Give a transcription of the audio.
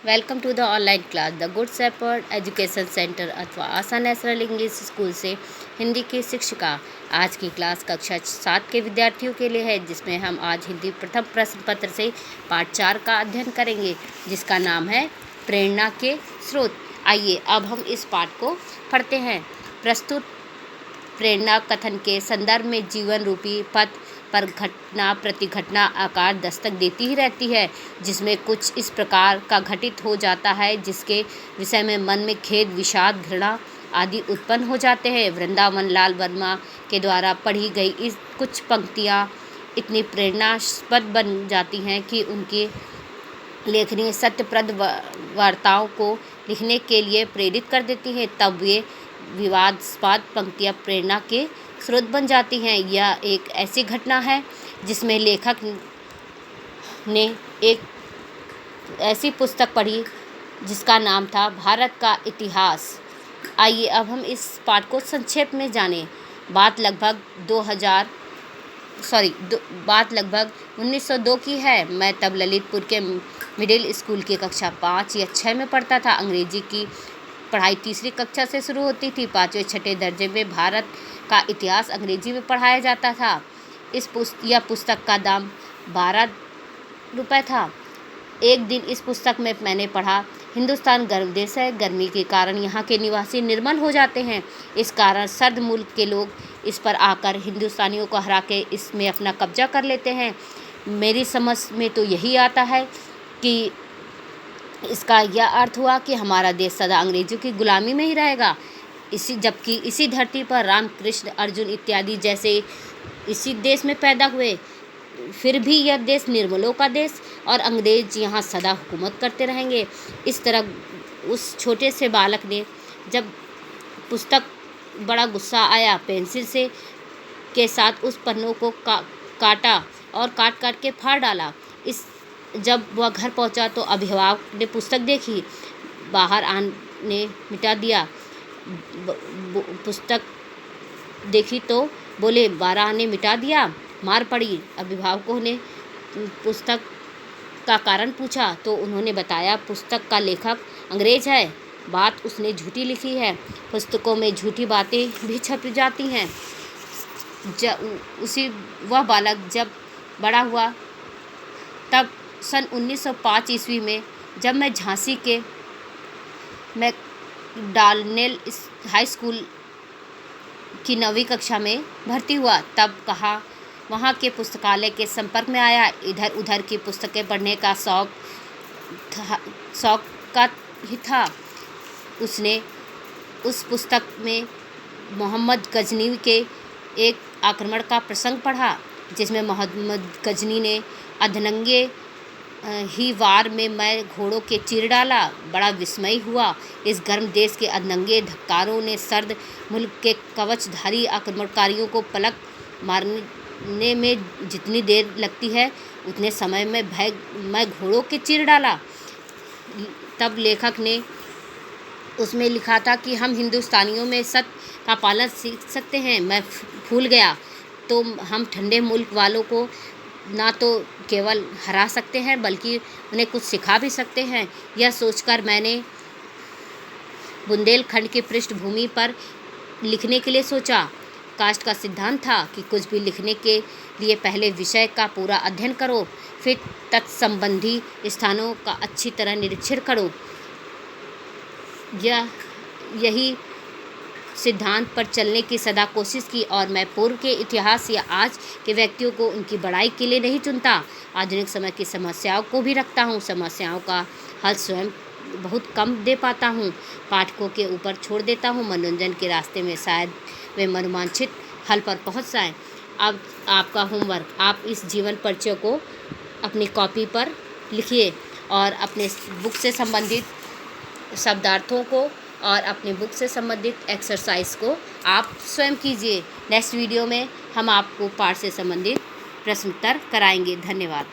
Welcome to the online class the good shepherd education centre अथवा Asha national English school से हिंदी की शिक्षिका। आज की क्लास कक्षा 7 के विद्यार्थियों के लिए है, जिसमें हम आज हिंदी प्रथम प्रश्न पत्र से पाठ 4 का अध्ययन करेंगे, जिसका नाम है प्रेरणा के स्रोत। आइए अब हम इस पाठ को पढ़ते हैं। प्रस्तुत प्रेरणा कथन के संदर्भ में जीवन रूपी पथ पर घटना प्रतिघटना आकार दस्तक देती ही रहती है, जिसमें कुछ इस प्रकार का घटित हो जाता है जिसके विषय में मन में खेद, विषाद, घृणा आदि उत्पन्न हो जाते हैं। वृंदावन लाल वर्मा के द्वारा पढ़ी गई इस कुछ पंक्तियाँ इतनी प्रेरणास्पद बन जाती हैं कि उनकी लेखनी सत्यप्रद वार्ताओं को लिखने के लिए प्रेरित कर देती हैं। तब वे विवादास्पद पंक्तियाँ प्रेरणा के स्रोत बन जाती हैं। यह एक ऐसी घटना है जिसमें लेखक ने एक ऐसी पुस्तक पढ़ी जिसका नाम था भारत का इतिहास। आइए अब हम इस पाठ को संक्षेप में जानें। बात लगभग 1902 की है। मैं तब ललितपुर के मिडिल स्कूल की कक्षा 5 या 6 में पढ़ता था। अंग्रेजी की पढ़ाई तीसरी कक्षा से शुरू होती थी। 5वें 6ठे दर्जे में भारत का इतिहास अंग्रेजी में पढ़ाया जाता था। यह पुस्तक का दाम 12 रुपये था। एक दिन इस पुस्तक में मैंने पढ़ा, हिंदुस्तान गर्म देश है, गर्मी के कारण यहाँ के निवासी निर्मल हो जाते हैं। इस कारण सर्द मुल्क के लोग इस पर आकर हिंदुस्तानियों को हरा के इसमें अपना कब्जा कर लेते हैं। मेरी समझ में तो यही आता है कि इसका यह अर्थ हुआ कि हमारा देश सदा अंग्रेजों की गुलामी में ही रहेगा। जबकि इसी धरती पर राम, कृष्ण, अर्जुन इत्यादि जैसे इसी देश में पैदा हुए, फिर भी यह देश निर्मलों का देश और अंग्रेज यहाँ सदा हुकूमत करते रहेंगे। इस तरह उस छोटे से बालक ने जब पुस्तक बड़ा गुस्सा आया, पेंसिल से के साथ उस पन्नों को काटा और काट के फाड़ डाला। जब वह घर पहुंचा तो अभिभावक ने पुस्तक देखी, बाहर आने मिटा दिया। पुस्तक देखी तो बोले, 12 आने मिटा दिया, मार पड़ी। अभिभावकों ने पुस्तक का कारण पूछा तो उन्होंने बताया, पुस्तक का लेखक अंग्रेज है, बात उसने झूठी लिखी है। पुस्तकों में झूठी बातें भी छप जाती हैं। वह बालक जब बड़ा हुआ तब सन 1905 ईस्वी में जब मैं झांसी के मैकडॉनल्ड हाई स्कूल की 9वीं कक्षा में भर्ती हुआ, तब वहाँ के पुस्तकालय के संपर्क में आया। इधर उधर की पुस्तकें पढ़ने का शौक का ही था। उसने उस पुस्तक में मोहम्मद गजनी के एक आक्रमण का प्रसंग पढ़ा, जिसमें मोहम्मद गजनी ने अधनंगे ही वार में मैं घोड़ों के चीर डाला। बड़ा विस्मय हुआ। इस गर्म देश के अधनंगे धक्कारों ने सर्द मुल्क के कवचधारी आक्रमणकारियों को पलक मारने में जितनी देर लगती है, उतने समय में मैं घोड़ों के चीर डाला। तब लेखक ने उसमें लिखा था कि हम हिंदुस्तानियों में सत्य का पालन सीख सकते हैं। मैं भूल गया तो हम ठंडे मुल्क वालों को ना तो केवल हरा सकते हैं बल्कि उन्हें कुछ सिखा भी सकते हैं। यह सोचकर मैंने बुंदेलखंड की पृष्ठभूमि पर लिखने के लिए सोचा। कास्ट का सिद्धांत था कि कुछ भी लिखने के लिए पहले विषय का पूरा अध्ययन करो, फिर तत्संबंधी स्थानों का अच्छी तरह निरीक्षण करो। यही सिद्धांत पर चलने की सदा कोशिश की और मैं पूर्व के इतिहास या आज के व्यक्तियों को उनकी बड़ाई के लिए नहीं चुनता, आधुनिक समय की समस्याओं को भी रखता हूँ। समस्याओं का हल स्वयं बहुत कम दे पाता हूँ, पाठकों के ऊपर छोड़ देता हूँ। मनोरंजन के रास्ते में शायद वे मनोवांछित हल पर पहुँच जाएँ। अब आपका होमवर्क, आप इस जीवन परिचय को अपनी कॉपी पर लिखिए और अपने बुक से संबंधित शब्दार्थों को और अपने बुक से संबंधित एक्सरसाइज को आप स्वयं कीजिए। नेक्स्ट वीडियो में हम आपको पाठ से संबंधित प्रश्नोत्तर कराएंगे। धन्यवाद।